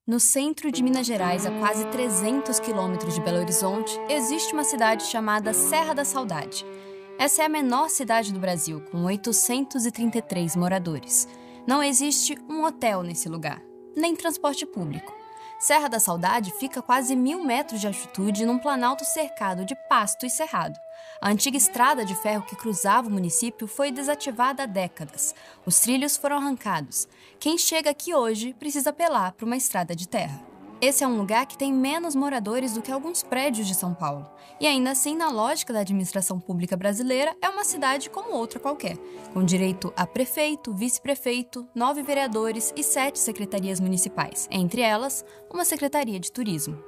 No centro de Minas Gerais, a quase 300 quilômetros de Belo Horizonte, existe uma cidade chamada Serra da Saudade. Essa é a menor cidade do Brasil, com 833 moradores. Não existe um hotel nesse lugar, nem transporte público. Serra da Saudade fica a quase 1.000 metros de altitude num planalto cercado de pasto e cerrado. A antiga estrada de ferro que cruzava o município foi desativada há décadas. Os trilhos foram arrancados. Quem chega aqui hoje precisa apelar para uma estrada de terra. Esse é um lugar que tem menos moradores do que alguns prédios de São Paulo. E ainda assim, na lógica da administração pública brasileira, é uma cidade como outra qualquer, com direito a prefeito, vice-prefeito, 9 vereadores e 7 secretarias municipais, entre elas, uma secretaria de turismo.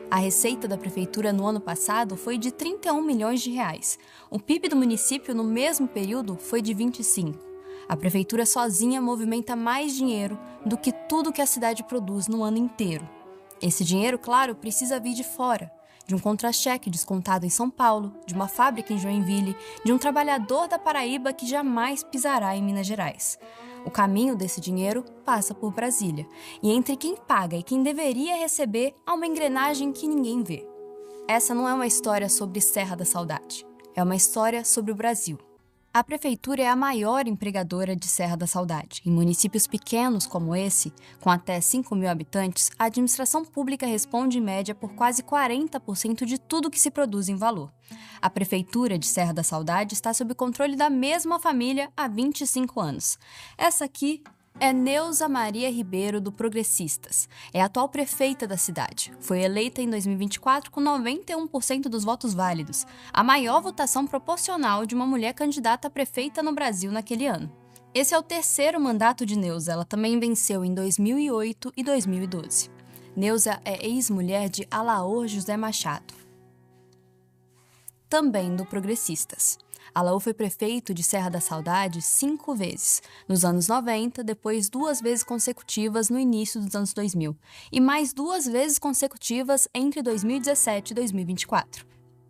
A receita da prefeitura no ano passado foi de 31 milhões de reais. O PIB do município no mesmo período foi de 25. A prefeitura sozinha movimenta mais dinheiro do que tudo que a cidade produz no ano inteiro. Esse dinheiro, claro, precisa vir de fora, de um contra-cheque descontado em São Paulo, de uma fábrica em Joinville, de um trabalhador da Paraíba que jamais pisará em Minas Gerais. O caminho desse dinheiro passa por Brasília, e entre quem paga e quem deveria receber, há uma engrenagem que ninguém vê. Essa não é uma história sobre Serra da Saudade, é uma história sobre o Brasil. A prefeitura é a maior empregadora de Serra da Saudade. Em municípios pequenos como esse, com até 5.000 habitantes, a administração pública responde em média por quase 40% de tudo que se produz em valor. A prefeitura de Serra da Saudade está sob controle da mesma família há 25 anos. Essa aqui é Neuza Maria Ribeiro, do Progressistas. É a atual prefeita da cidade. Foi eleita em 2024 com 91% dos votos válidos, a maior votação proporcional de uma mulher candidata a prefeita no Brasil naquele ano. Esse é o terceiro mandato de Neuza. Ela também venceu em 2008 e 2012. Neuza é ex-mulher de Alaor José Machado, também do Progressistas. Alaor foi prefeito de Serra da Saudade 5 vezes, nos anos 90, depois 2 vezes consecutivas no início dos anos 2000, e mais 2 vezes consecutivas entre 2017 e 2024.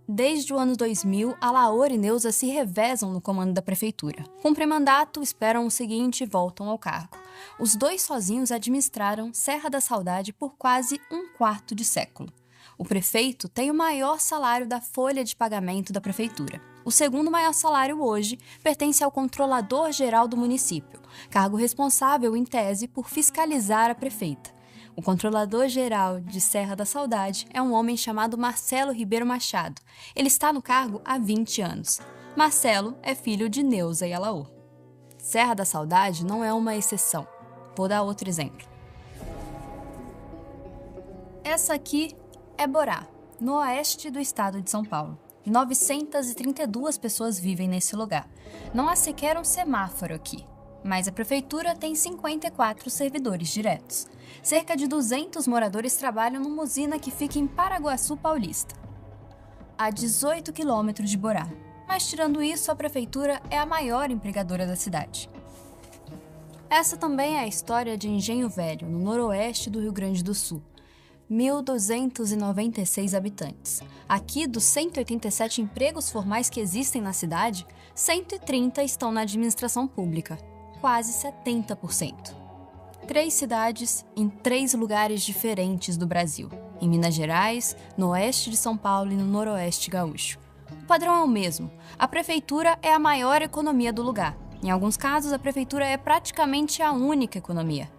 Desde o ano 2000, Alaor e Neuza se revezam no comando da prefeitura. Cumprem mandato, esperam o seguinte e voltam ao cargo. Os dois sozinhos administraram Serra da Saudade por quase um quarto de século. O prefeito tem o maior salário da folha de pagamento da prefeitura. O segundo maior salário hoje pertence ao controlador-geral do município, cargo responsável, em tese, por fiscalizar a prefeita. O controlador-geral de Serra da Saudade é um homem chamado Marcelo Ribeiro Machado. Ele está no cargo há 20 anos. Marcelo é filho de Neuza e Alaor. Serra da Saudade não é uma exceção. Vou dar outro exemplo. Essa aqui é Borá, no oeste do estado de São Paulo. 932 pessoas vivem nesse lugar. Não há sequer um semáforo aqui, mas a prefeitura tem 54 servidores diretos. Cerca de 200 moradores trabalham numa usina que fica em Paraguaçu Paulista, a 18 quilômetros de Borá. Mas tirando isso, a prefeitura é a maior empregadora da cidade. Essa também é a história de Engenho Velho, no noroeste do Rio Grande do Sul. 1.296 habitantes. Aqui, dos 187 empregos formais que existem na cidade, 130 estão na administração pública, quase 70%. 3 cidades em 3 lugares diferentes do Brasil, em Minas Gerais, no oeste de São Paulo e no noroeste gaúcho. O padrão é o mesmo. A prefeitura é a maior economia do lugar. Em alguns casos, a prefeitura é praticamente a única economia.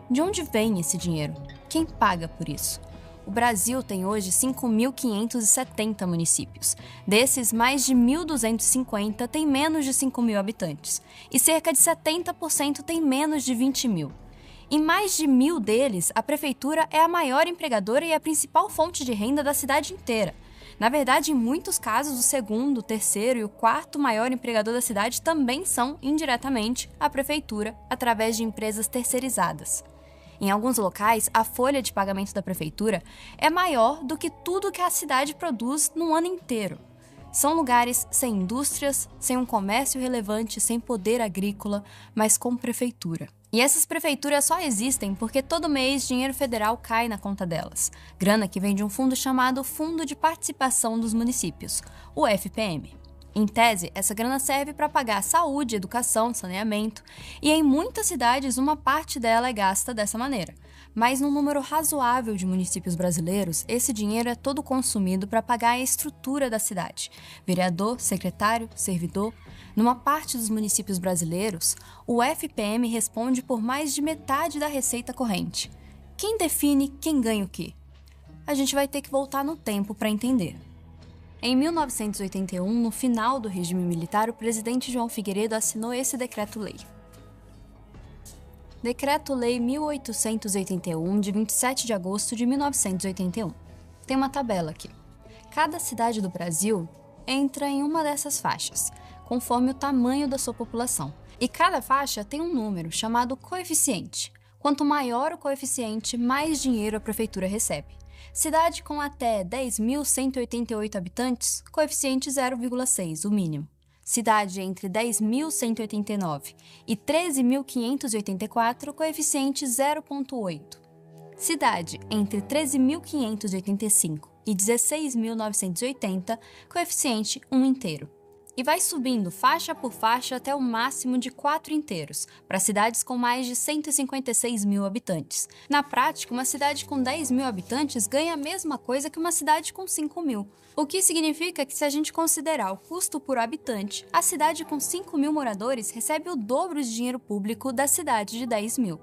De onde vem esse dinheiro? Quem paga por isso? O Brasil tem hoje 5.570 municípios. Desses, mais de 1.250 têm menos de 5.000 habitantes. E cerca de 70% têm menos de 20.000. Em mais de 1.000 deles, a prefeitura é a maior empregadora e a principal fonte de renda da cidade inteira. Na verdade, em muitos casos, o segundo, o terceiro e o quarto maior empregador da cidade também são, indiretamente, a prefeitura, através de empresas terceirizadas. Em alguns locais, a folha de pagamento da prefeitura é maior do que tudo que a cidade produz no ano inteiro. São lugares sem indústrias, sem um comércio relevante, sem poder agrícola, mas com prefeitura. E essas prefeituras só existem porque todo mês dinheiro federal cai na conta delas. Grana que vem de um fundo chamado Fundo de Participação dos Municípios, o FPM. Em tese, essa grana serve para pagar saúde, educação, saneamento, e em muitas cidades uma parte dela é gasta dessa maneira. Mas num número razoável de municípios brasileiros, esse dinheiro é todo consumido para pagar a estrutura da cidade. Vereador, secretário, servidor. Numa parte dos municípios brasileiros, o FPM responde por mais de metade da receita corrente. Quem define quem ganha o quê? A gente vai ter que voltar no tempo para entender. Em 1981, no final do regime militar, o presidente João Figueiredo assinou esse decreto-lei. Decreto-Lei 1881, de 27 de agosto de 1981. Tem uma tabela aqui. Cada cidade do Brasil entra em uma dessas faixas, conforme o tamanho da sua população. E cada faixa tem um número, chamado coeficiente. Quanto maior o coeficiente, mais dinheiro a prefeitura recebe. Cidade com até 10.188 habitantes, coeficiente 0,6, o mínimo. Cidade entre 10.189 e 13.584, coeficiente 0,8. Cidade entre 13.585 e 16.980, coeficiente 1 inteiro. E vai subindo faixa por faixa até o máximo de 4 inteiros, para cidades com mais de 156 mil habitantes. Na prática, uma cidade com 10 mil habitantes ganha a mesma coisa que uma cidade com 5 mil. O que significa que, se a gente considerar o custo por habitante, a cidade com 5 mil moradores recebe o dobro de dinheiro público da cidade de 10 mil.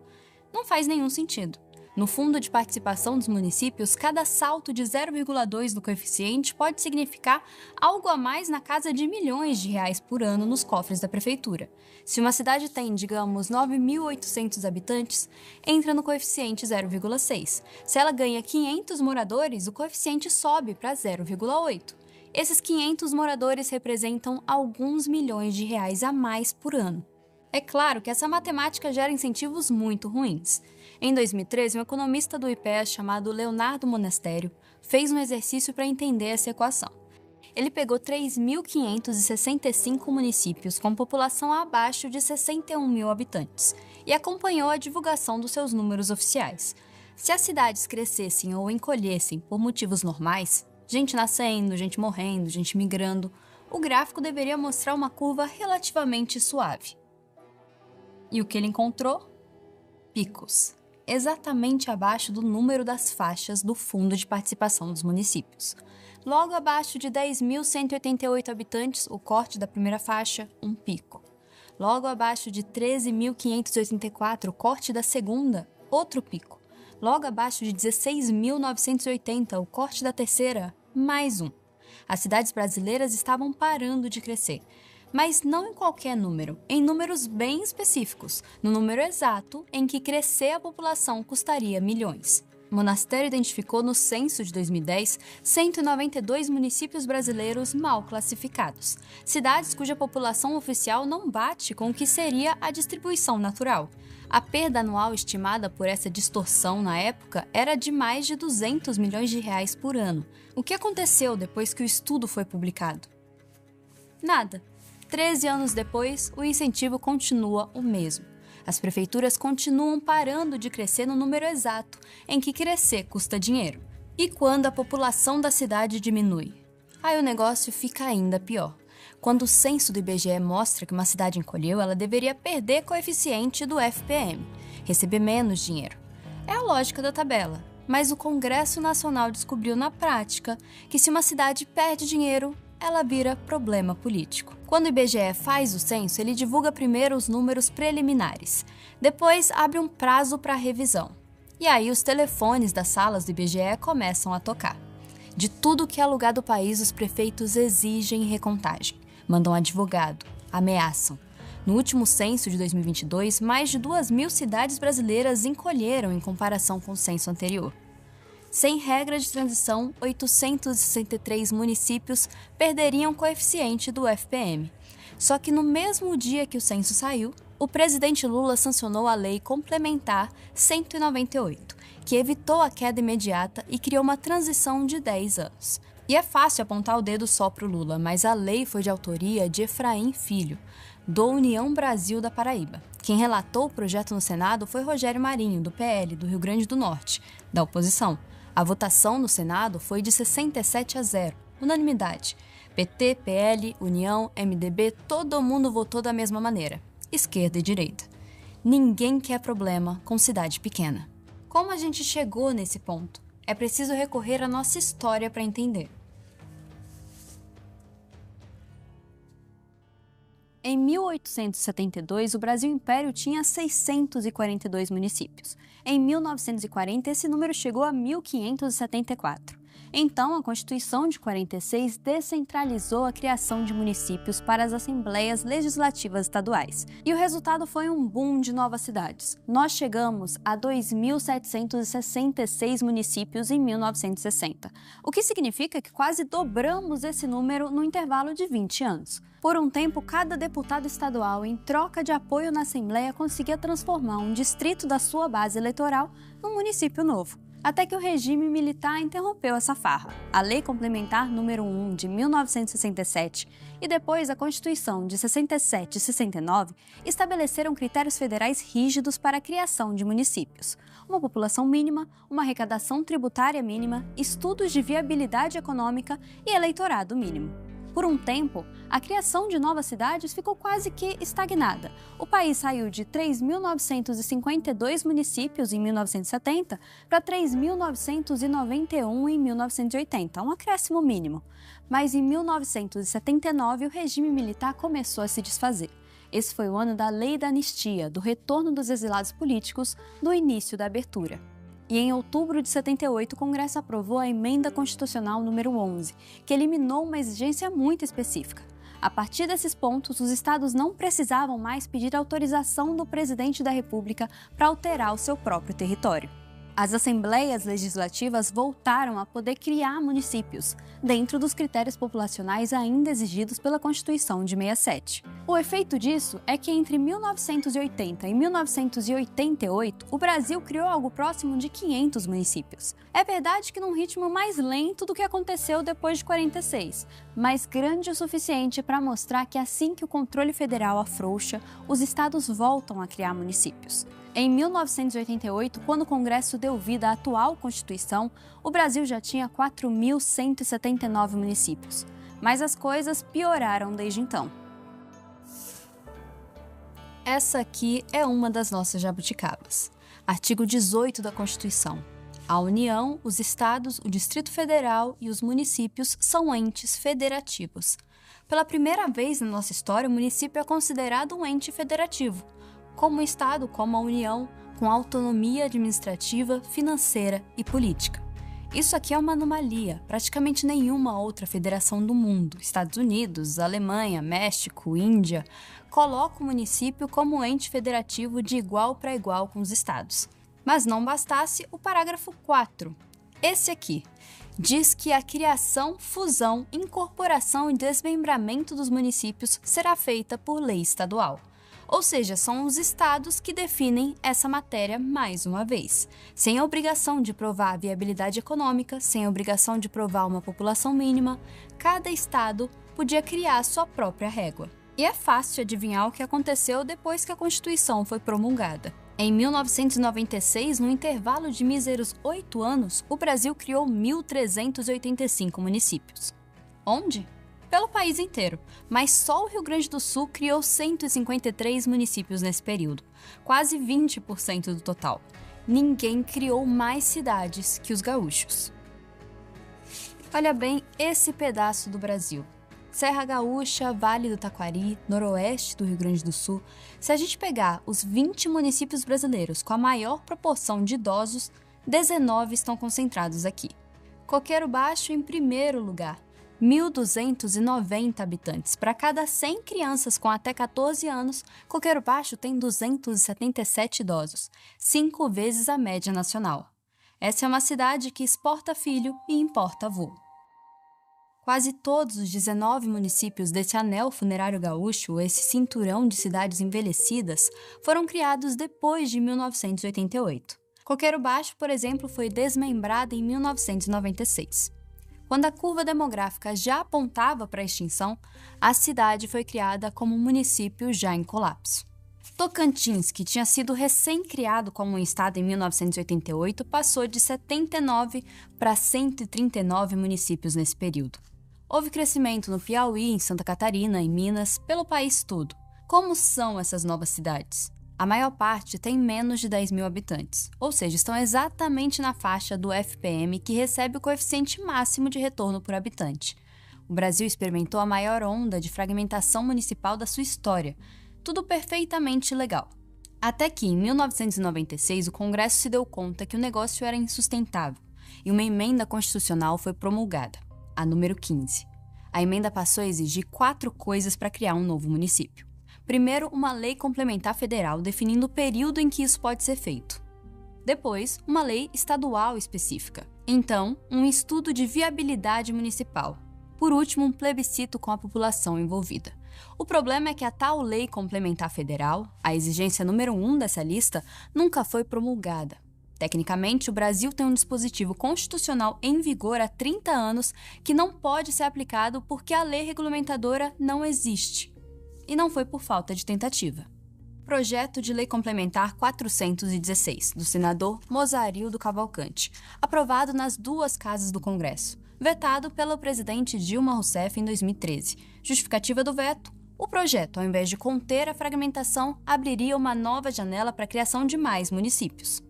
Não faz nenhum sentido. No Fundo de Participação dos Municípios, cada salto de 0,2 do coeficiente pode significar algo a mais na casa de milhões de reais por ano nos cofres da prefeitura. Se uma cidade tem, digamos, 9.800 habitantes, entra no coeficiente 0,6. Se ela ganha 500 moradores, o coeficiente sobe para 0,8. Esses 500 moradores representam alguns milhões de reais a mais por ano. É claro que essa matemática gera incentivos muito ruins. Em 2013, um economista do IPEA chamado Leonardo Monastério fez um exercício para entender essa equação. Ele pegou 3.565 municípios com população abaixo de 61 mil habitantes e acompanhou a divulgação dos seus números oficiais. Se as cidades crescessem ou encolhessem por motivos normais, gente nascendo, gente morrendo, gente migrando, o gráfico deveria mostrar uma curva relativamente suave. E o que ele encontrou? Picos, exatamente abaixo do número das faixas do Fundo de Participação dos Municípios. Logo abaixo de 10.188 habitantes, o corte da primeira faixa, um pico. Logo abaixo de 13.584, o corte da segunda, outro pico. Logo abaixo de 16.980, o corte da terceira, mais um. As cidades brasileiras estavam parando de crescer. Mas não em qualquer número, em números bem específicos, no número exato em que crescer a população custaria milhões. O Monastério identificou no censo de 2010 192 municípios brasileiros mal classificados, cidades cuja população oficial não bate com o que seria a distribuição natural. A perda anual estimada por essa distorção na época era de mais de 200 milhões de reais por ano. O que aconteceu depois que o estudo foi publicado? Nada. 13 anos depois, o incentivo continua o mesmo. As prefeituras continuam parando de crescer no número exato em que crescer custa dinheiro. E quando a população da cidade diminui? Aí o negócio fica ainda pior. Quando o censo do IBGE mostra que uma cidade encolheu, ela deveria perder coeficiente do FPM, receber menos dinheiro. É a lógica da tabela. Mas o Congresso Nacional descobriu na prática que, se uma cidade perde dinheiro, ela vira problema político. Quando o IBGE faz o censo, ele divulga primeiro os números preliminares. Depois, abre um prazo para revisão. E aí, os telefones das salas do IBGE começam a tocar. De tudo que é lugar do país, os prefeitos exigem recontagem. Mandam advogado, ameaçam. No último censo de 2022, mais de 2.000 cidades brasileiras encolheram em comparação com o censo anterior. Sem regra de transição, 863 municípios perderiam coeficiente do FPM. Só que no mesmo dia que o censo saiu, o presidente Lula sancionou a Lei Complementar 198, que evitou a queda imediata e criou uma transição de 10 anos. E é fácil apontar o dedo só para o Lula, mas a lei foi de autoria de Efraim Filho, do União Brasil da Paraíba. Quem relatou o projeto no Senado foi Rogério Marinho, do PL, do Rio Grande do Norte, da oposição. A votação no Senado foi de 67-0, unanimidade. PT, PL, União, MDB, todo mundo votou da mesma maneira, esquerda e direita. Ninguém quer problema com cidade pequena. Como a gente chegou nesse ponto? É preciso recorrer à nossa história para entender. Em 1872, o Brasil Império tinha 642 municípios. Em 1940, esse número chegou a 1.574. Então, a Constituição de 46 descentralizou a criação de municípios para as assembleias legislativas estaduais. E o resultado foi um boom de novas cidades. Nós chegamos a 2.766 municípios em 1960, o que significa que quase dobramos esse número no intervalo de 20 anos. Por um tempo, cada deputado estadual, em troca de apoio na Assembleia, conseguia transformar um distrito da sua base eleitoral num município novo. Até que o regime militar interrompeu essa farra. A Lei Complementar número 1 de 1967 e depois a Constituição de 67 e 69 estabeleceram critérios federais rígidos para a criação de municípios. Uma população mínima, uma arrecadação tributária mínima, estudos de viabilidade econômica e eleitorado mínimo. Por um tempo, a criação de novas cidades ficou quase que estagnada. O país saiu de 3.952 municípios em 1970 para 3.991 em 1980, um acréscimo mínimo. Mas em 1979, o regime militar começou a se desfazer. Esse foi o ano da Lei da Anistia, do retorno dos exilados políticos, do início da abertura. E em outubro de 78, o Congresso aprovou a Emenda Constitucional número 11, que eliminou uma exigência muito específica. A partir desses pontos, os estados não precisavam mais pedir autorização do presidente da República para alterar o seu próprio território. As assembleias legislativas voltaram a poder criar municípios, dentro dos critérios populacionais ainda exigidos pela Constituição de 67. O efeito disso é que entre 1980 e 1988, o Brasil criou algo próximo de 500 municípios. É verdade que num ritmo mais lento do que aconteceu depois de 46, mas grande o suficiente para mostrar que assim que o controle federal afrouxa, os estados voltam a criar municípios. Em 1988, quando o Congresso deu vida à atual Constituição, o Brasil já tinha 4.179 municípios. Mas as coisas pioraram desde então. Essa aqui é uma das nossas jabuticabas. Artigo 18 da Constituição. A União, os Estados, o Distrito Federal e os municípios são entes federativos. Pela primeira vez na nossa história, o município é considerado um ente federativo, como o Estado, como a União, com autonomia administrativa, financeira e política. Isso aqui é uma anomalia. Praticamente nenhuma outra federação do mundo, Estados Unidos, Alemanha, México, Índia, coloca o município como ente federativo de igual para igual com os estados. Mas não bastasse, o parágrafo 4, esse aqui, diz que a criação, fusão, incorporação e desmembramento dos municípios será feita por lei estadual. Ou seja, são os estados que definem essa matéria mais uma vez, sem a obrigação de provar a viabilidade econômica, sem a obrigação de provar uma população mínima, cada estado podia criar sua própria régua. E é fácil adivinhar o que aconteceu depois que a Constituição foi promulgada. Em 1996, no intervalo de míseros 8 anos, o Brasil criou 1.385 municípios. Onde? Pelo país inteiro, mas só o Rio Grande do Sul criou 153 municípios nesse período, quase 20% do total. Ninguém criou mais cidades que os gaúchos. Olha bem esse pedaço do Brasil. Serra Gaúcha, Vale do Taquari, noroeste do Rio Grande do Sul. Se a gente pegar os 20 municípios brasileiros com a maior proporção de idosos, 19 estão concentrados aqui. Coqueiro Baixo em primeiro lugar, 1.290 habitantes. Para cada 100 crianças com até 14 anos, Coqueiro Baixo tem 277 idosos, 5 vezes a média nacional. Essa é uma cidade que exporta filho e importa avô. Quase todos os 19 municípios desse anel funerário gaúcho, esse cinturão de cidades envelhecidas, foram criados depois de 1988. Coqueiro Baixo, por exemplo, foi desmembrada em 1996. Quando a curva demográfica já apontava para a extinção, a cidade foi criada como um município já em colapso. Tocantins, que tinha sido recém-criado como um estado em 1988, passou de 79 para 139 municípios nesse período. Houve crescimento no Piauí, em Santa Catarina, em Minas, pelo país todo. Como são essas novas cidades? A maior parte tem menos de 10 mil habitantes, ou seja, estão exatamente na faixa do FPM, que recebe o coeficiente máximo de retorno por habitante. O Brasil experimentou a maior onda de fragmentação municipal da sua história, tudo perfeitamente legal. Até que, em 1996, o Congresso se deu conta que o negócio era insustentável e uma emenda constitucional foi promulgada, a número 15. A emenda passou a exigir 4 coisas para criar um novo município. Primeiro, uma lei complementar federal definindo o período em que isso pode ser feito. Depois, uma lei estadual específica. Então, um estudo de viabilidade municipal. Por último, um plebiscito com a população envolvida. O problema é que a tal lei complementar federal, a exigência número 1 dessa lista, nunca foi promulgada. Tecnicamente, o Brasil tem um dispositivo constitucional em vigor há 30 anos que não pode ser aplicado porque a lei regulamentadora não existe. E não foi por falta de tentativa. Projeto de Lei Complementar 416, do senador Mozarildo Cavalcante, aprovado nas 2 casas do Congresso, vetado pelo presidente Dilma Rousseff em 2013. Justificativa do veto: o projeto, ao invés de conter a fragmentação, abriria uma nova janela para a criação de mais municípios.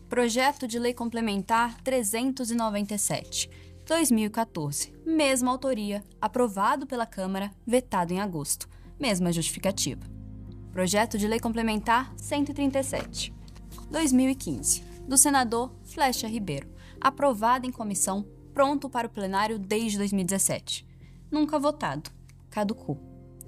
Projeto de Lei Complementar 397, 2014, mesma autoria, aprovado pela Câmara, vetado em agosto. Mesma justificativa. Projeto de Lei Complementar 137, 2015, do senador Flecha Ribeiro, aprovado em comissão, pronto para o plenário desde 2017. Nunca votado. Caducou.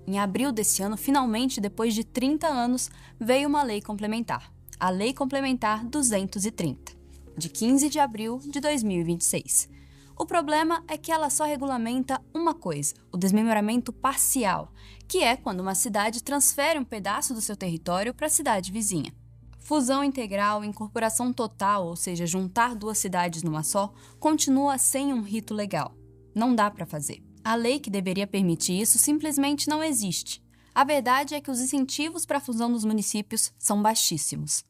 Em abril desse ano, finalmente, depois de 30 anos, veio uma lei complementar, a Lei Complementar 230, de 15 de abril de 2026. O problema é que ela só regulamenta uma coisa, o desmembramento parcial, que é quando uma cidade transfere um pedaço do seu território para a cidade vizinha. Fusão integral, incorporação total, ou seja, juntar 2 cidades numa só, continua sem um rito legal. Não dá para fazer. A lei que deveria permitir isso simplesmente não existe. A verdade é que os incentivos para a fusão dos municípios são baixíssimos.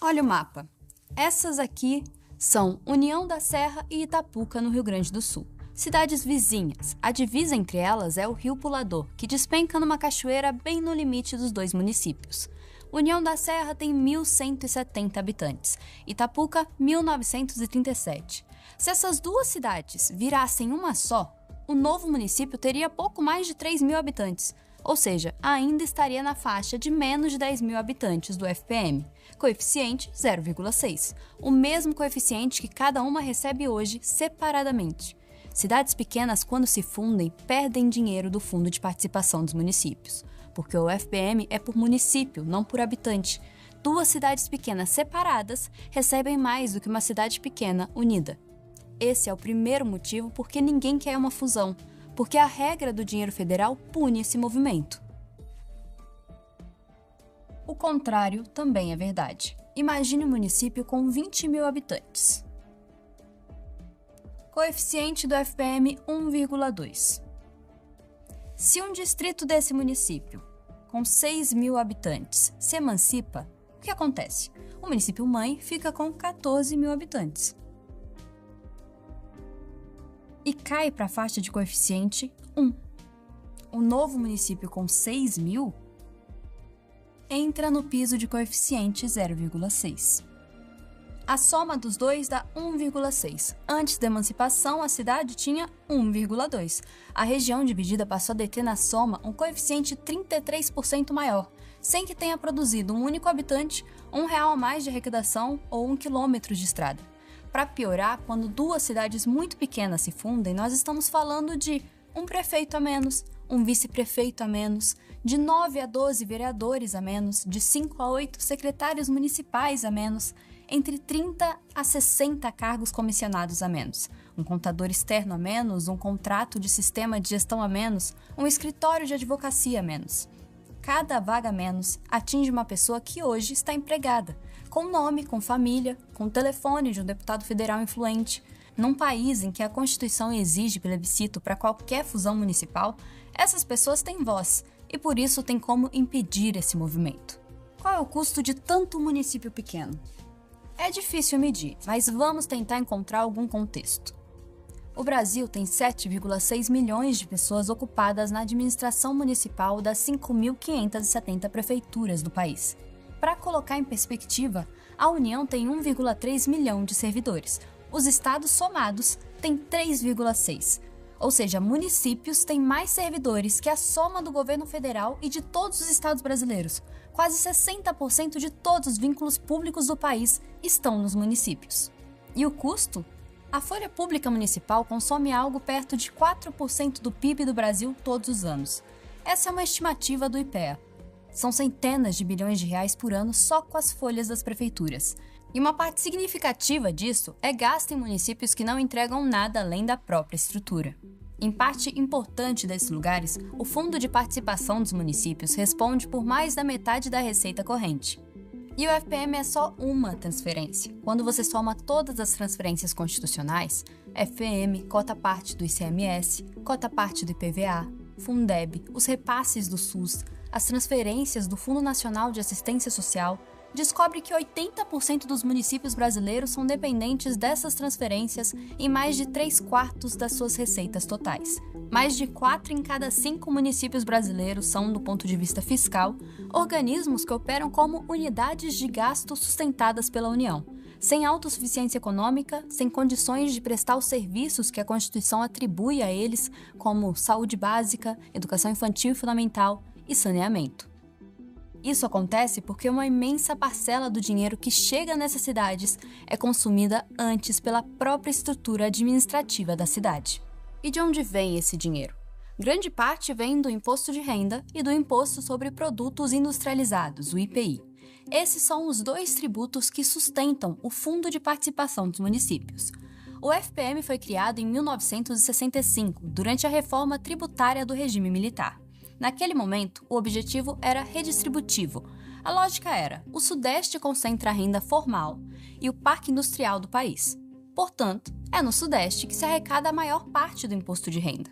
Olha o mapa. Essas aqui são União da Serra e Itapuca, no Rio Grande do Sul. Cidades vizinhas. A divisa entre elas é o Rio Pulador, que despenca numa cachoeira bem no limite dos 2 municípios. União da Serra tem 1.170 habitantes, Itapuca, 1.937. Se essas 2 cidades virassem uma só, o novo município teria pouco mais de 3 mil habitantes, ou seja, ainda estaria na faixa de menos de 10 mil habitantes do FPM. Coeficiente 0,6, o mesmo coeficiente que cada uma recebe hoje separadamente. Cidades pequenas, quando se fundem, perdem dinheiro do Fundo de Participação dos Municípios, porque o FPM é por município, não por habitante. 2 cidades pequenas separadas recebem mais do que uma cidade pequena unida. Esse é o primeiro motivo porque ninguém quer uma fusão, porque a regra do dinheiro federal pune esse movimento. O contrário também é verdade. Imagine um município com 20 mil habitantes. Coeficiente do FPM 1,2. Se um distrito desse município, com 6 mil habitantes, se emancipa, o que acontece? O município mãe fica com 14 mil habitantes. E cai para a faixa de coeficiente 1. O novo município com 6 mil entra no piso de coeficiente 0,6. A soma dos dois dá 1,6. Antes da emancipação, a cidade tinha 1,2. A região dividida passou a deter na soma um coeficiente 33% maior, sem que tenha produzido um único habitante, R$1 a mais de arrecadação ou 1 quilômetro de estrada. Para piorar, quando 2 cidades muito pequenas se fundem, nós estamos falando de um prefeito a menos, um vice-prefeito a menos, de 9 a 12 vereadores a menos, de 5 a 8 secretários municipais a menos, entre 30 a 60 cargos comissionados a menos, um contador externo a menos, um contrato de sistema de gestão a menos, um escritório de advocacia a menos. Cada vaga a menos atinge uma pessoa que hoje está empregada, com nome, com família, com o telefone de um deputado federal influente. Num país em que a Constituição exige plebiscito para qualquer fusão municipal, essas pessoas têm voz e por isso tem como impedir esse movimento. Qual é o custo de tanto município pequeno? É difícil medir, mas vamos tentar encontrar algum contexto. O Brasil tem 7,6 milhões de pessoas ocupadas na administração municipal das 5.570 prefeituras do país. para colocar em perspectiva, a União tem 1,3 milhão de servidores. Os estados somados têm 3,6. Ou seja, municípios têm mais servidores que a soma do governo federal e de todos os estados brasileiros. Quase 60% de todos os vínculos públicos do país estão nos municípios. E o custo? A folha pública municipal consome algo perto de 4% do PIB do Brasil todos os anos. Essa é uma estimativa do IPEA. São centenas de bilhões de reais por ano só com as folhas das prefeituras. E uma parte significativa disso é gasto em municípios que não entregam nada além da própria estrutura. Em parte importante desses lugares, o Fundo de Participação dos Municípios responde por mais da metade da receita corrente. E o FPM é só uma transferência. Quando você soma todas as transferências constitucionais, FPM, cota-parte do ICMS, cota-parte do IPVA, Fundeb, os repasses do SUS, as transferências do Fundo Nacional de Assistência Social, descobre que 80% dos municípios brasileiros são dependentes dessas transferências em mais de 3/4 das suas receitas totais. Mais de 4 em cada 5 municípios brasileiros são, do ponto de vista fiscal, organismos que operam como unidades de gasto sustentadas pela União, sem autossuficiência econômica, sem condições de prestar os serviços que a Constituição atribui a eles, como saúde básica, educação infantil e fundamental e saneamento. Isso acontece porque uma imensa parcela do dinheiro que chega nessas cidades é consumida antes pela própria estrutura administrativa da cidade. E de onde vem esse dinheiro? Grande parte vem do Imposto de Renda e do Imposto sobre Produtos Industrializados, o IPI. Esses são os dois tributos que sustentam o Fundo de Participação dos Municípios. O FPM foi criado em 1965, durante a reforma tributária do regime militar. Naquele momento, o objetivo era redistributivo. A lógica era: o Sudeste concentra a renda formal e o parque industrial do país. Portanto, é no Sudeste que se arrecada a maior parte do imposto de renda.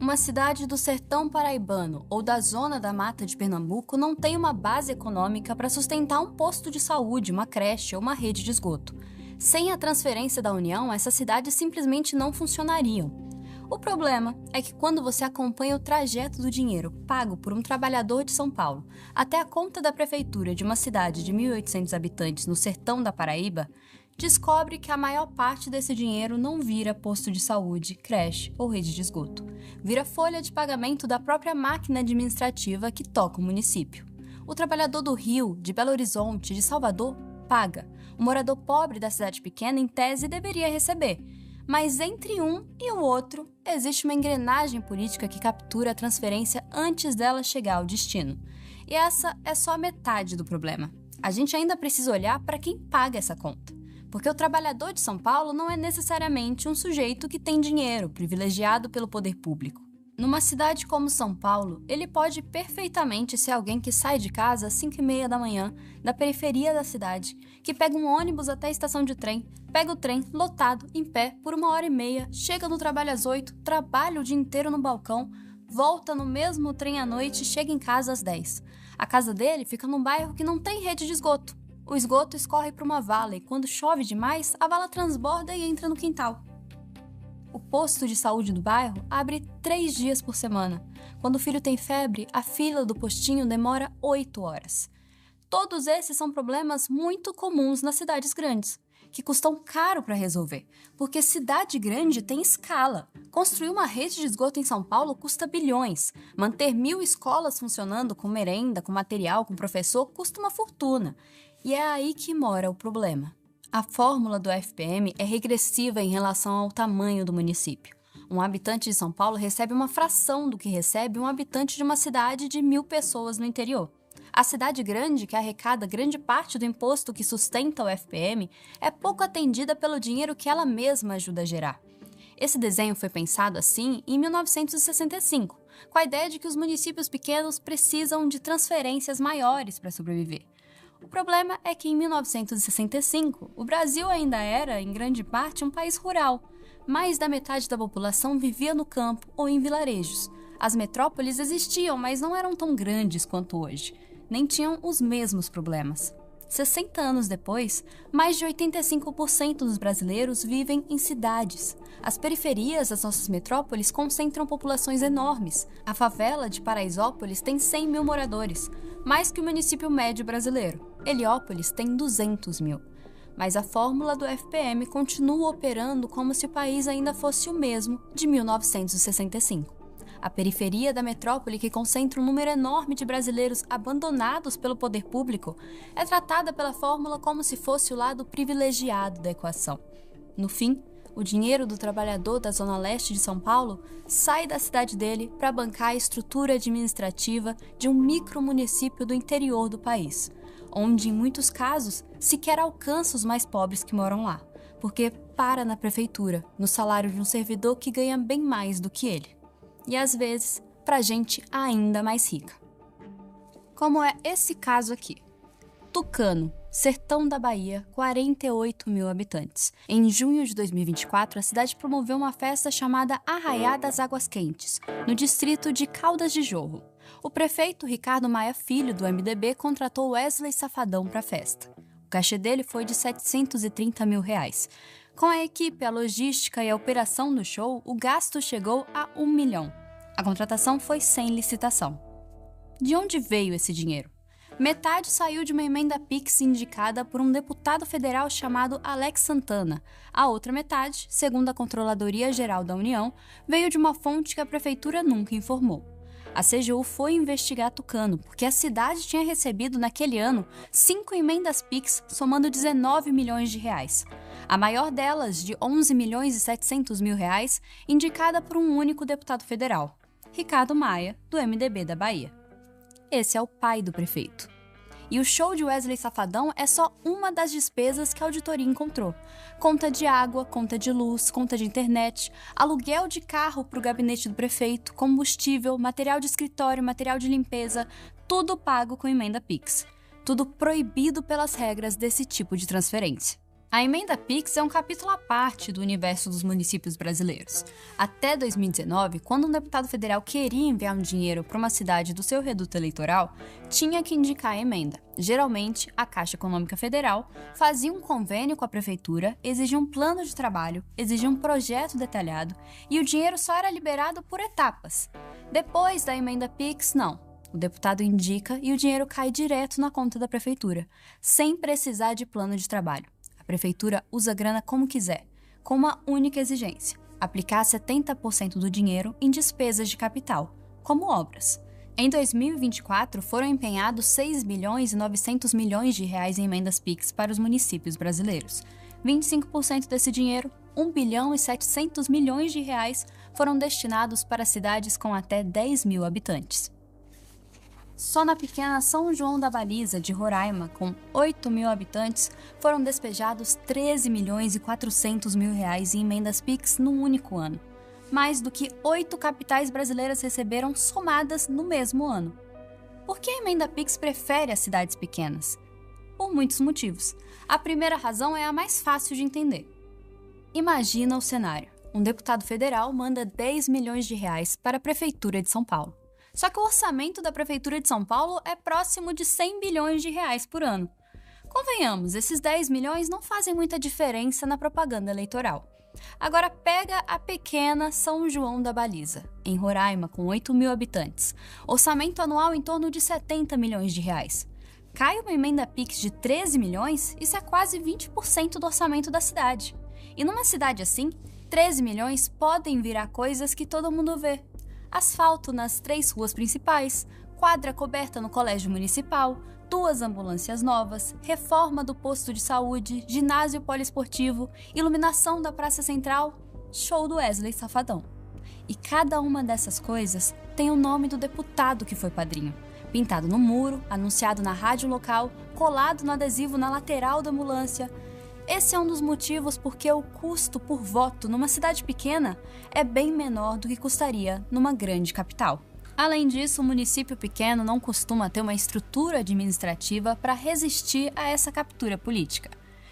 Uma cidade do sertão paraibano ou da zona da mata de Pernambuco não tem uma base econômica para sustentar um posto de saúde, uma creche ou uma rede de esgoto. Sem a transferência da União, essas cidades simplesmente não funcionariam. O problema é que quando você acompanha o trajeto do dinheiro pago por um trabalhador de São Paulo até a conta da prefeitura de uma cidade de 1.800 habitantes no sertão da Paraíba, descobre que a maior parte desse dinheiro não vira posto de saúde, creche ou rede de esgoto. Vira folha de pagamento da própria máquina administrativa que toca o município. O trabalhador do Rio, de Belo Horizonte, de Salvador, paga. O morador pobre da cidade pequena, em tese, deveria receber. Mas entre um e o outro, existe uma engrenagem política que captura a transferência antes dela chegar ao destino. E essa é só a metade do problema. A gente ainda precisa olhar para quem paga essa conta. Porque o trabalhador de São Paulo não é necessariamente um sujeito que tem dinheiro, privilegiado pelo poder público. Numa cidade como São Paulo, ele pode perfeitamente ser alguém que sai de casa às 5h30 da manhã, da periferia da cidade, que pega um ônibus até a estação de trem, pega o trem lotado, em pé, por 1h30, chega no trabalho às 8, trabalha o dia inteiro no balcão, volta no mesmo trem à noite e chega em casa às 10. A casa dele fica num bairro que não tem rede de esgoto. O esgoto escorre para uma vala e quando chove demais, a vala transborda e entra no quintal. O posto de saúde do bairro abre 3 dias por semana. Quando o filho tem febre, a fila do postinho demora 8 horas. Todos esses são problemas muito comuns nas cidades grandes, que custam caro para resolver, porque cidade grande tem escala. Construir uma rede de esgoto em São Paulo custa bilhões. Manter 1.000 escolas funcionando com merenda, com material, com professor, custa uma fortuna. E é aí que mora o problema. A fórmula do FPM é regressiva em relação ao tamanho do município. Um habitante de São Paulo recebe uma fração do que recebe um habitante de uma cidade de 1.000 pessoas no interior. A cidade grande, que arrecada grande parte do imposto que sustenta o FPM, é pouco atendida pelo dinheiro que ela mesma ajuda a gerar. Esse desenho foi pensado assim em 1965, com a ideia de que os municípios pequenos precisam de transferências maiores para sobreviver. O problema é que em 1965, o Brasil ainda era, em grande parte, um país rural. Mais da metade da população vivia no campo ou em vilarejos. As metrópoles existiam, mas não eram tão grandes quanto hoje. Nem tinham os mesmos problemas. 60 anos depois, mais de 85% dos brasileiros vivem em cidades. As periferias das nossas metrópoles concentram populações enormes. A favela de Paraisópolis tem 100.000 moradores, mais que o município médio brasileiro. Heliópolis tem 200 mil. Mas a fórmula do FPM continua operando como se o país ainda fosse o mesmo de 1965. A periferia da metrópole, que concentra um número enorme de brasileiros abandonados pelo poder público, é tratada pela fórmula como se fosse o lado privilegiado da equação. No fim, o dinheiro do trabalhador da zona leste de São Paulo sai da cidade dele para bancar a estrutura administrativa de um micromunicípio do interior do país, onde, em muitos casos, sequer alcança os mais pobres que moram lá, porque para na prefeitura, no salário de um servidor que ganha bem mais do que ele. E, às vezes, para gente ainda mais rica. Como é esse caso aqui. Tucano, sertão da Bahia, 48 mil habitantes. Em junho de 2024, a cidade promoveu uma festa chamada Arraiá das Águas Quentes, no distrito de Caldas de Jorro. O prefeito Ricardo Maia Filho, do MDB, contratou Wesley Safadão para a festa. O cachê dele foi de R$ 730 mil. Com a equipe, a logística e a operação do show, o gasto chegou a R$ 1 milhão. A contratação foi sem licitação. De onde veio esse dinheiro? Metade saiu de uma emenda Pix indicada por um deputado federal chamado Alex Santana. A outra metade, segundo a Controladoria Geral da União, veio de uma fonte que a prefeitura nunca informou. A CGU foi investigar Tucano, porque a cidade tinha recebido, naquele ano, 5 emendas Pix, somando 19 milhões de reais. A maior delas, de 11 milhões e 700 mil reais, indicada por um único deputado federal, Ricardo Maia, do MDB da Bahia. Esse é o pai do prefeito. E o show de Wesley Safadão é só uma das despesas que a auditoria encontrou. Conta de água, conta de luz, conta de internet, aluguel de carro para o gabinete do prefeito, combustível, material de escritório, material de limpeza, tudo pago com emenda Pix. Tudo proibido pelas regras desse tipo de transferência. A emenda Pix é um capítulo à parte do universo dos municípios brasileiros. Até 2019, quando um deputado federal queria enviar um dinheiro para uma cidade do seu reduto eleitoral, tinha que indicar a emenda. Geralmente, a Caixa Econômica Federal fazia um convênio com a prefeitura, exigia um plano de trabalho, exigia um projeto detalhado e o dinheiro só era liberado por etapas. Depois da emenda Pix, não. O deputado indica e o dinheiro cai direto na conta da prefeitura, sem precisar de plano de trabalho. A prefeitura usa a grana como quiser, com uma única exigência: aplicar 70% do dinheiro em despesas de capital, como obras. Em 2024, foram empenhados 6 bilhões e 900 milhões de reais em emendas Pix para os municípios brasileiros. 25% desse dinheiro, 1 bilhão e 700 milhões de reais, foram destinados para cidades com até 10 mil habitantes. Só na pequena São João da Baliza, de Roraima, com 8 mil habitantes, foram despejados 13 milhões e 400 mil reais em emendas Pix num único ano. Mais do que 8 capitais brasileiras receberam somadas no mesmo ano. Por que a emenda Pix prefere as cidades pequenas? Por muitos motivos. A primeira razão é a mais fácil de entender. Imagina o cenário. Um deputado federal manda 10 milhões de reais para a Prefeitura de São Paulo. Só que o orçamento da Prefeitura de São Paulo é próximo de 100 bilhões de reais por ano. Convenhamos, esses 10 milhões não fazem muita diferença na propaganda eleitoral. Agora pega a pequena São João da Baliza, em Roraima, com 8 mil habitantes. Orçamento anual em torno de 70 milhões de reais. Cai uma emenda Pix de 13 milhões, isso é quase 20% do orçamento da cidade. E numa cidade assim, 13 milhões podem virar coisas que todo mundo vê. Asfalto nas 3 ruas principais, quadra coberta no colégio municipal, 2 ambulâncias novas, reforma do posto de saúde, ginásio poliesportivo, iluminação da praça central, show do Wesley Safadão. E cada uma dessas coisas tem o nome do deputado que foi padrinho. Pintado no muro, anunciado na rádio local, colado no adesivo na lateral da ambulância. Esse é um dos motivos porque o custo por voto numa cidade pequena é bem menor do que custaria numa grande capital. Além disso, o município pequeno não costuma ter uma estrutura administrativa para resistir a essa captura política.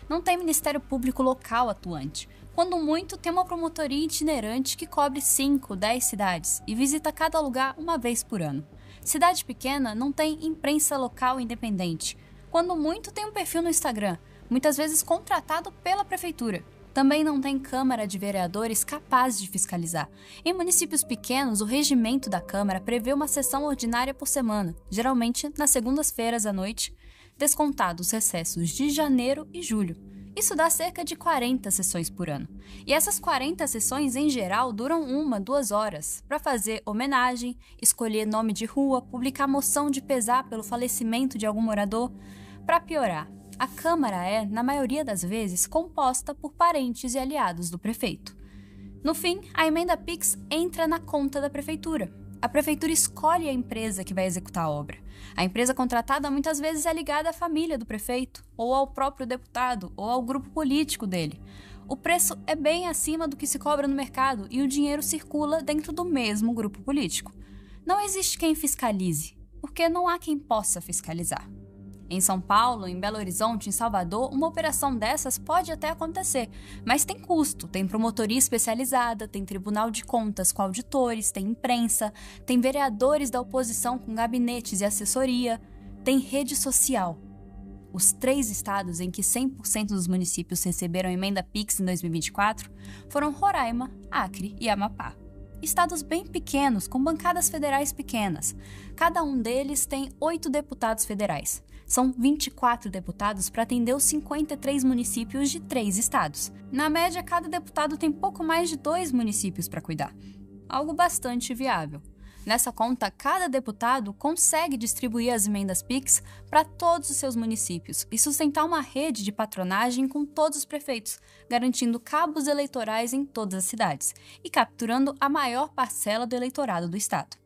Não tem Ministério Público local atuante. Quando muito, tem uma promotoria itinerante que cobre 5, 10 cidades e visita cada lugar uma vez por ano. Cidade pequena não tem imprensa local independente. Quando muito, tem um perfil no Instagram, muitas vezes contratado pela prefeitura. Também não tem Câmara de Vereadores capaz de fiscalizar. Em municípios pequenos, o regimento da Câmara prevê uma sessão ordinária por semana, geralmente nas segundas-feiras à noite, descontados os recessos de janeiro e julho. Isso dá cerca de 40 sessões por ano. E essas 40 sessões, em geral, duram 1-2 horas para fazer homenagem, escolher nome de rua, publicar moção de pesar pelo falecimento de algum morador. Para piorar, a Câmara é, na maioria das vezes, composta por parentes e aliados do prefeito. No fim, a emenda PIX entra na conta da prefeitura. A prefeitura escolhe a empresa que vai executar a obra. A empresa contratada muitas vezes é ligada à família do prefeito, ou ao próprio deputado, ou ao grupo político dele. O preço é bem acima do que se cobra no mercado e o dinheiro circula dentro do mesmo grupo político. Não existe quem fiscalize, porque não há quem possa fiscalizar. Em São Paulo, em Belo Horizonte, em Salvador, uma operação dessas pode até acontecer, mas tem custo, tem promotoria especializada, tem tribunal de contas com auditores, tem imprensa, tem vereadores da oposição com gabinetes e assessoria, tem rede social. Os 3 estados em que 100% dos municípios receberam emenda PIX em 2024 foram Roraima, Acre e Amapá. Estados bem pequenos, com bancadas federais pequenas. Cada um deles tem 8 deputados federais. São 24 deputados para atender os 53 municípios de 3 estados. Na média, cada deputado tem pouco mais de 2 municípios para cuidar. Algo bastante viável. Nessa conta, cada deputado consegue distribuir as emendas PIX para todos os seus municípios e sustentar uma rede de patronagem com todos os prefeitos, garantindo cabos eleitorais em todas as cidades e capturando a maior parcela do eleitorado do estado.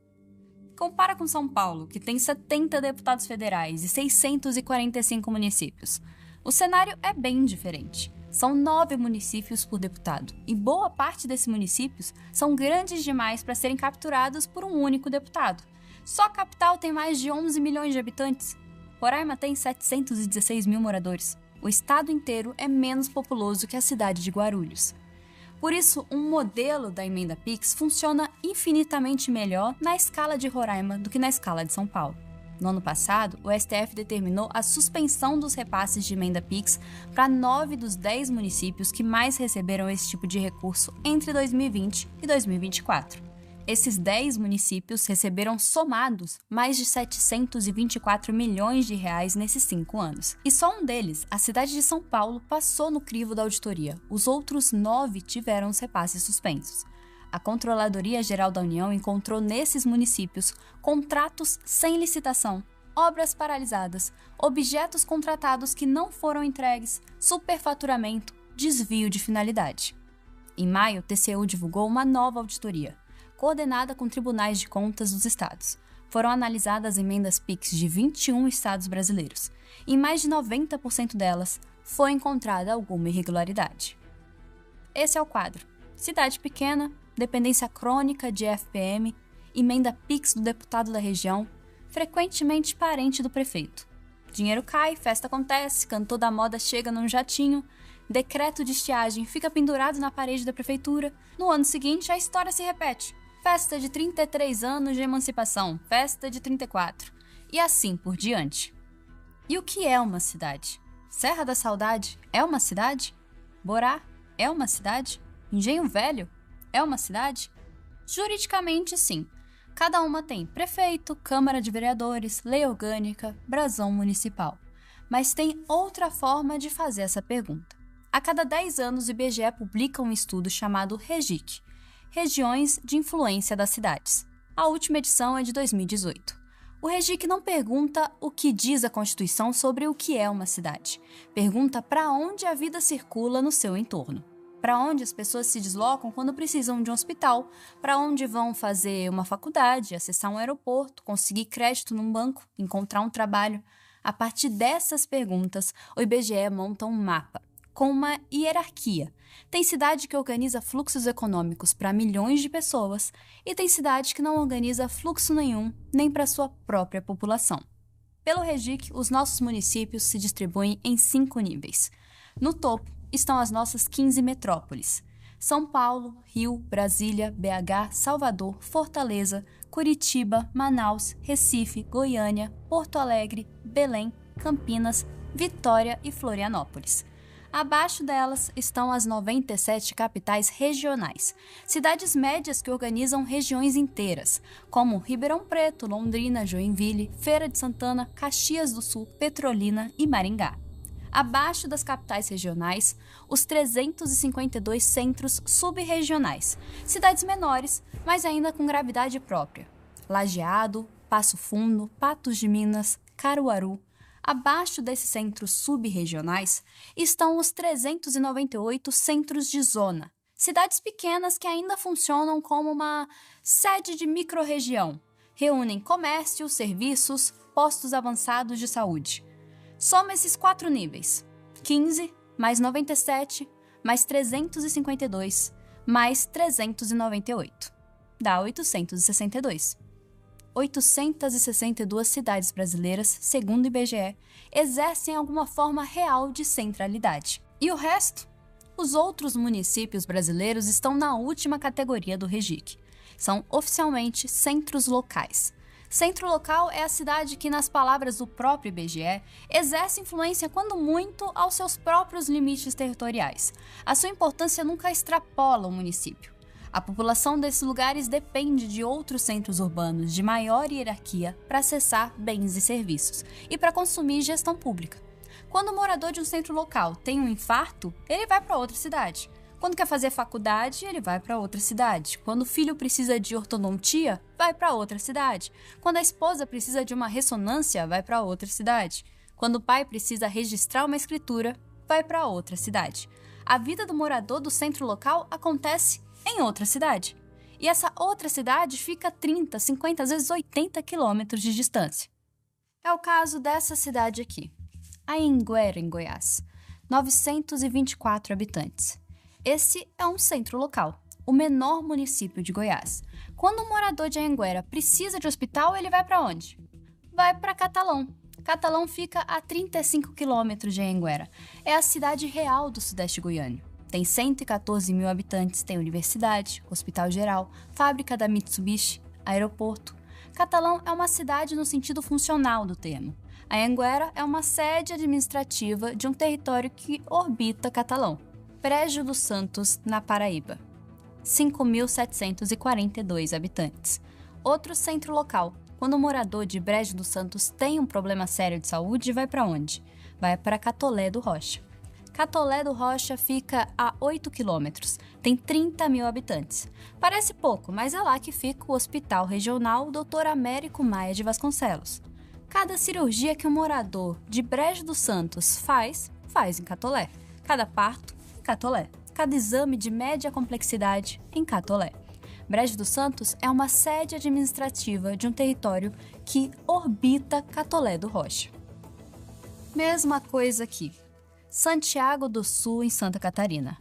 Compara com São Paulo, que tem 70 deputados federais e 645 municípios. O cenário é bem diferente. São 9 municípios por deputado, e boa parte desses municípios são grandes demais para serem capturados por um único deputado. Só a capital tem mais de 11 milhões de habitantes. Roraima tem 716 mil moradores. O estado inteiro é menos populoso que a cidade de Guarulhos. Por isso, um modelo da emenda PIX funciona infinitamente melhor na escala de Roraima do que na escala de São Paulo. No ano passado, o STF determinou a suspensão dos repasses de emenda PIX para 9 dos 10 municípios que mais receberam esse tipo de recurso entre 2020 e 2024. Esses 10 municípios receberam somados mais de 724 milhões de reais nesses 5 anos. E só um deles, a cidade de São Paulo, passou no crivo da auditoria. Os outros 9 tiveram os repasses suspensos. A Controladoria Geral da União encontrou nesses municípios contratos sem licitação, obras paralisadas, objetos contratados que não foram entregues, superfaturamento, desvio de finalidade. Em maio, o TCU divulgou uma nova auditoria, coordenada com tribunais de contas dos estados. Foram analisadas emendas PIX de 21 estados brasileiros. Em mais de 90% delas, foi encontrada alguma irregularidade. Esse é o quadro. Cidade pequena, dependência crônica de FPM, emenda PIX do deputado da região, frequentemente parente do prefeito. Dinheiro cai, festa acontece, cantor da moda chega num jatinho, decreto de estiagem fica pendurado na parede da prefeitura. No ano seguinte, a história se repete. Festa de 33 anos de emancipação, festa de 34, e assim por diante. E o que é uma cidade? Serra da Saudade é uma cidade? Borá é uma cidade? Engenho Velho é uma cidade? Juridicamente, sim. Cada uma tem prefeito, Câmara de Vereadores, lei orgânica, brasão municipal. Mas tem outra forma de fazer essa pergunta. A cada 10 anos, o IBGE publica um estudo chamado REGIC, Regiões de Influência das Cidades. A última edição é de 2018. O REGIC não pergunta o que diz a Constituição sobre o que é uma cidade. Pergunta para onde a vida circula no seu entorno. Para onde as pessoas se deslocam quando precisam de um hospital, para onde vão fazer uma faculdade, acessar um aeroporto, conseguir crédito num banco, encontrar um trabalho. A partir dessas perguntas, o IBGE monta um mapa com uma hierarquia. Tem cidade que organiza fluxos econômicos para milhões de pessoas e tem cidade que não organiza fluxo nenhum, nem para sua própria população. Pelo REGIC, os nossos municípios se distribuem em 5 níveis. No topo estão as nossas 15 metrópoles: São Paulo, Rio, Brasília, BH, Salvador, Fortaleza, Curitiba, Manaus, Recife, Goiânia, Porto Alegre, Belém, Campinas, Vitória e Florianópolis. Abaixo delas estão as 97 capitais regionais, cidades médias que organizam regiões inteiras, como Ribeirão Preto, Londrina, Joinville, Feira de Santana, Caxias do Sul, Petrolina e Maringá. Abaixo das capitais regionais, os 352 centros sub-regionais, cidades menores, mas ainda com gravidade própria. Lajeado, Passo Fundo, Patos de Minas, Caruaru. Abaixo desses centros sub-regionais estão os 398 centros de zona, cidades pequenas que ainda funcionam como uma sede de microrregião, reúnem comércio, serviços, postos avançados de saúde. Soma esses 4 níveis: 15, mais 97, mais 352, mais 398. Dá 862. 862 cidades brasileiras, segundo o IBGE, exercem alguma forma real de centralidade. E o resto? Os outros municípios brasileiros estão na última categoria do REGIC. São oficialmente centros locais. Centro local é a cidade que, nas palavras do próprio IBGE, exerce influência, quando muito, aos seus próprios limites territoriais. A sua importância nunca extrapola o município. A população desses lugares depende de outros centros urbanos de maior hierarquia para acessar bens e serviços e para consumir gestão pública. Quando o morador de um centro local tem um infarto, ele vai para outra cidade. Quando quer fazer faculdade, ele vai para outra cidade. Quando o filho precisa de ortodontia, vai para outra cidade. Quando a esposa precisa de uma ressonância, vai para outra cidade. Quando o pai precisa registrar uma escritura, vai para outra cidade. A vida do morador do centro local acontece em outra cidade. E essa outra cidade fica 30, 50, às vezes 80 quilômetros de distância. É o caso dessa cidade aqui, Anhanguera, em Goiás, 924 habitantes. Esse é um centro local, o menor município de Goiás. Quando um morador de Anhanguera precisa de hospital, ele vai para onde? Vai para Catalão. Catalão fica a 35 quilômetros de Anhanguera. É a cidade real do Sudeste goiano. Tem 114 mil habitantes, tem universidade, hospital geral, fábrica da Mitsubishi, aeroporto. Catalão é uma cidade no sentido funcional do termo. Anhanguera é uma sede administrativa de um território que orbita Catalão. Brejo dos Santos, na Paraíba. 5.742 habitantes. Outro centro local. Quando o morador de Brejo dos Santos tem um problema sério de saúde, vai para onde? Vai para Catolé do Rocha. Catolé do Rocha fica a 8 quilômetros, tem 30 mil habitantes. Parece pouco, mas é lá que fica o Hospital Regional Dr. Américo Maia de Vasconcelos. Cada cirurgia que um morador de Brejo dos Santos faz em Catolé. Cada parto, em Catolé. Cada exame de média complexidade, em Catolé. Brejo dos Santos é uma sede administrativa de um território que orbita Catolé do Rocha. Mesma coisa aqui. Santiago do Sul, em Santa Catarina.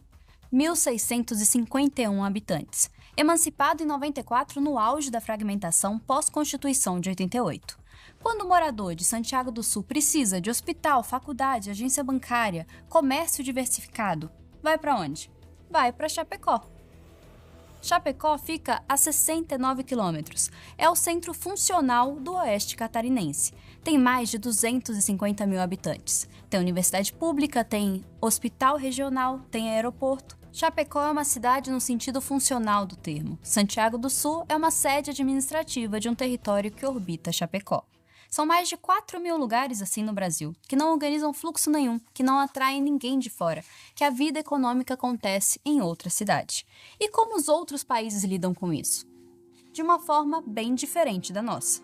1.651 habitantes. Emancipado em 94, no auge da fragmentação pós-Constituição de 88. Quando o morador de Santiago do Sul precisa de hospital, faculdade, agência bancária, comércio diversificado, vai para onde? Vai para Chapecó. Chapecó fica a 69 quilômetros. É o centro funcional do oeste catarinense. Tem mais de 250 mil habitantes. Tem universidade pública, tem hospital regional, tem aeroporto. Chapecó é uma cidade no sentido funcional do termo. Santiago do Sul é uma sede administrativa de um território que orbita Chapecó. São mais de 4 mil lugares assim no Brasil, que não organizam fluxo nenhum, que não atraem ninguém de fora, que a vida econômica acontece em outra cidade. E como os outros países lidam com isso? De uma forma bem diferente da nossa.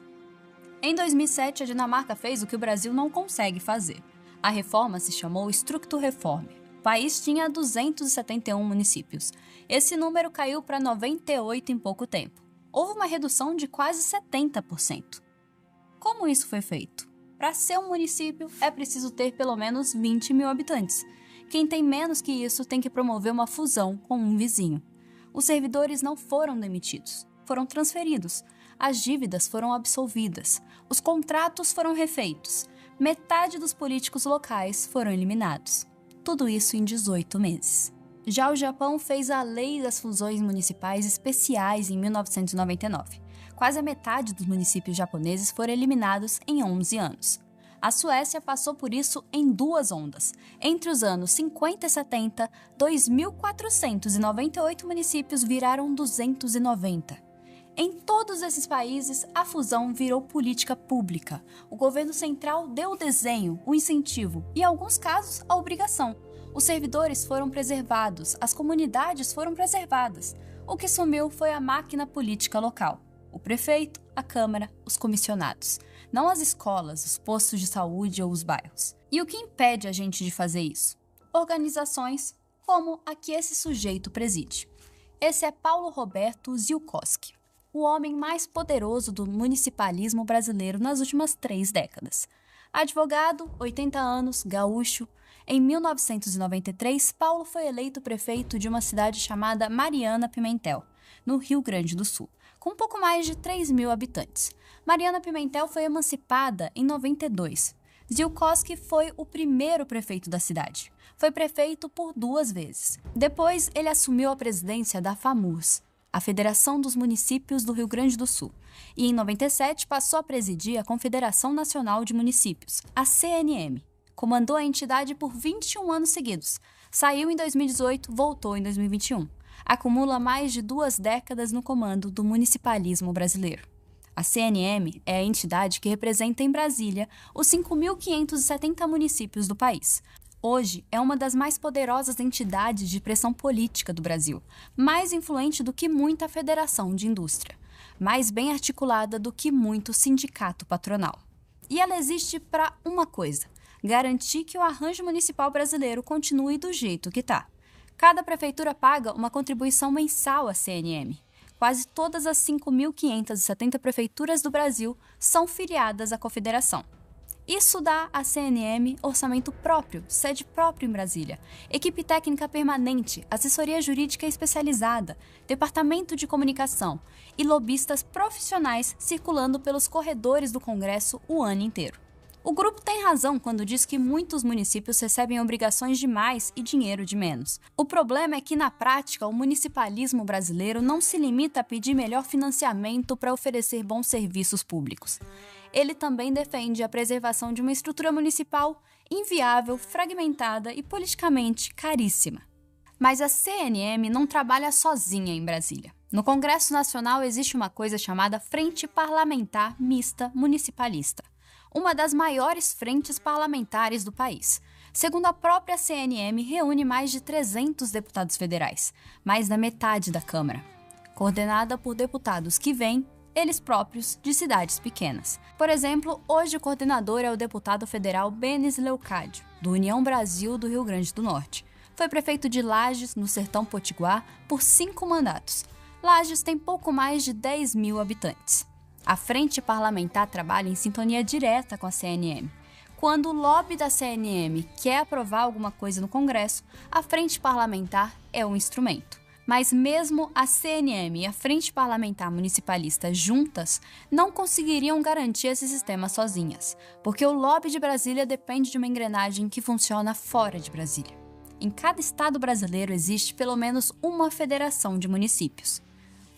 Em 2007, a Dinamarca fez o que o Brasil não consegue fazer. A reforma se chamou Strukturreform. O país tinha 271 municípios. Esse número caiu para 98 em pouco tempo. Houve uma redução de quase 70%. Como isso foi feito? Para ser um município, é preciso ter pelo menos 20 mil habitantes. Quem tem menos que isso tem que promover uma fusão com um vizinho. Os servidores não foram demitidos, foram transferidos. As dívidas foram absolvidas. Os contratos foram refeitos. Metade dos políticos locais foram eliminados. Tudo isso em 18 meses. Já o Japão fez a Lei das Fusões Municipais Especiais em 1999. Quase a metade dos municípios japoneses foram eliminados em 11 anos. A Suécia passou por isso em duas ondas. Entre os anos 50 e 70, 2.498 municípios viraram 290. Em todos esses países, a fusão virou política pública. O governo central deu o desenho, o incentivo e, em alguns casos, a obrigação. Os servidores foram preservados, as comunidades foram preservadas. O que sumiu foi a máquina política local. O prefeito, a Câmara, os comissionados. Não as escolas, os postos de saúde ou os bairros. E o que impede a gente de fazer isso? Organizações como a que esse sujeito preside. Esse é Paulo Roberto Ziolkowski, o homem mais poderoso do municipalismo brasileiro nas últimas 3 décadas. Advogado, 80 anos, gaúcho. Em 1993, Paulo foi eleito prefeito de uma cidade chamada Mariana Pimentel, no Rio Grande do Sul, com um pouco mais de 3.000 habitantes. Mariana Pimentel foi emancipada em 92. Ziolkowski foi o primeiro prefeito da cidade. Foi prefeito por 2 vezes. Depois, ele assumiu a presidência da FAMURS, a Federação dos Municípios do Rio Grande do Sul, e em 97 passou a presidir a Confederação Nacional de Municípios, a CNM. Comandou a entidade por 21 anos seguidos. Saiu em 2018, voltou em 2021. Acumula mais de 2 décadas no comando do municipalismo brasileiro. A CNM é a entidade que representa em Brasília os 5.570 municípios do país. Hoje é uma das mais poderosas entidades de pressão política do Brasil, mais influente do que muita federação de indústria, mais bem articulada do que muito sindicato patronal. E ela existe para uma coisa: garantir que o arranjo municipal brasileiro continue do jeito que está. Cada prefeitura paga uma contribuição mensal à CNM. Quase todas as 5.570 prefeituras do Brasil são filiadas à Confederação. Isso dá à CNM orçamento próprio, sede própria em Brasília, equipe técnica permanente, assessoria jurídica especializada, departamento de comunicação e lobistas profissionais circulando pelos corredores do Congresso o ano inteiro. O grupo tem razão quando diz que muitos municípios recebem obrigações de mais e dinheiro de menos. O problema é que, na prática, o municipalismo brasileiro não se limita a pedir melhor financiamento para oferecer bons serviços públicos. Ele também defende a preservação de uma estrutura municipal inviável, fragmentada e politicamente caríssima. Mas a CNM não trabalha sozinha em Brasília. No Congresso Nacional existe uma coisa chamada Frente Parlamentar Mista Municipalista, uma das maiores frentes parlamentares do país. Segundo a própria CNM, reúne mais de 300 deputados federais, mais da metade da Câmara, coordenada por deputados que vêm, eles próprios, de cidades pequenas. Por exemplo, hoje o coordenador é o deputado federal Benes Leocádio, do União Brasil do Rio Grande do Norte. Foi prefeito de Lages, no Sertão Potiguar, por 5 mandatos. Lages tem pouco mais de 10.000 habitantes. A Frente Parlamentar trabalha em sintonia direta com a CNM. Quando o lobby da CNM quer aprovar alguma coisa no Congresso, a Frente Parlamentar é um instrumento. Mas mesmo a CNM e a Frente Parlamentar Municipalista juntas não conseguiriam garantir esse sistema sozinhas, porque o lobby de Brasília depende de uma engrenagem que funciona fora de Brasília. Em cada estado brasileiro existe pelo menos uma federação de municípios.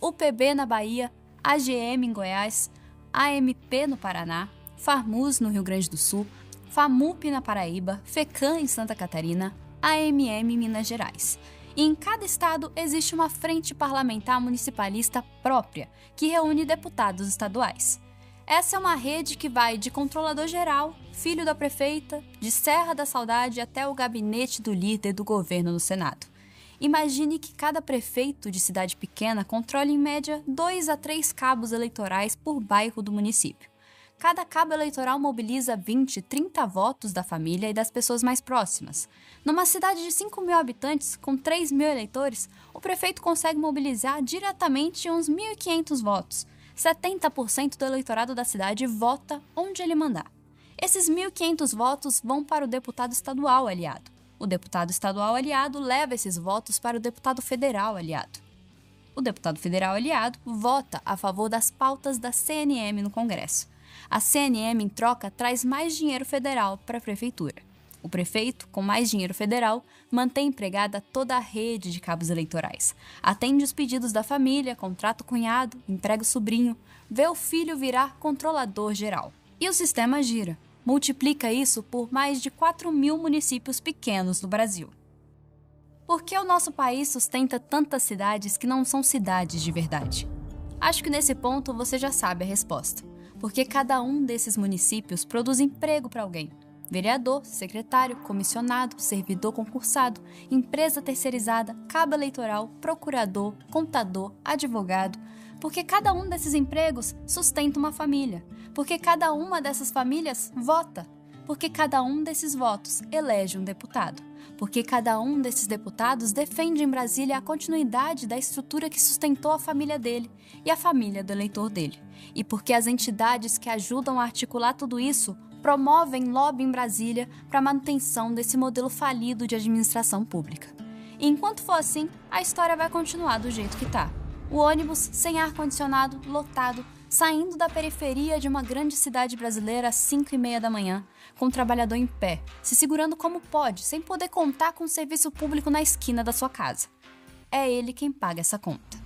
UPB na Bahia, AGM em Goiás, AMP no Paraná, FAMURS no Rio Grande do Sul, FAMUP na Paraíba, FECAM em Santa Catarina, AMM em Minas Gerais. E em cada estado existe uma frente parlamentar municipalista própria, que reúne deputados estaduais. Essa é uma rede que vai de controlador-geral, filho da prefeita, de Serra da Saudade até o gabinete do líder do governo no Senado. Imagine que cada prefeito de cidade pequena controle em média 2 a 3 cabos eleitorais por bairro do município. Cada cabo eleitoral mobiliza 20, 30 votos da família e das pessoas mais próximas. Numa cidade de 5.000 habitantes, com 3.000 eleitores, o prefeito consegue mobilizar diretamente uns 1.500 votos. 70% do eleitorado da cidade vota onde ele mandar. Esses 1.500 votos vão para o deputado estadual aliado. O deputado estadual aliado leva esses votos para o deputado federal aliado. O deputado federal aliado vota a favor das pautas da CNM no Congresso. A CNM, em troca, traz mais dinheiro federal para a prefeitura. O prefeito, com mais dinheiro federal, mantém empregada toda a rede de cabos eleitorais. Atende os pedidos da família, contrata o cunhado, emprega o sobrinho, vê o filho virar controlador geral. E o sistema gira. Multiplica isso por mais de 4.000 municípios pequenos no Brasil. Por que o nosso país sustenta tantas cidades que não são cidades de verdade? Acho que nesse ponto você já sabe a resposta. Porque cada um desses municípios produz emprego para alguém. Vereador, secretário, comissionado, servidor concursado, empresa terceirizada, cabo eleitoral, procurador, contador, advogado. Porque cada um desses empregos sustenta uma família. Porque cada uma dessas famílias vota. Porque cada um desses votos elege um deputado. Porque cada um desses deputados defende em Brasília a continuidade da estrutura que sustentou a família dele e a família do eleitor dele. E porque as entidades que ajudam a articular tudo isso promovem lobby em Brasília para a manutenção desse modelo falido de administração pública. E enquanto for assim, a história vai continuar do jeito que está. O ônibus sem ar-condicionado, lotado, saindo da periferia de uma grande cidade brasileira às 5h30 da manhã, com o trabalhador em pé, se segurando como pode, sem poder contar com o serviço público na esquina da sua casa. É ele quem paga essa conta.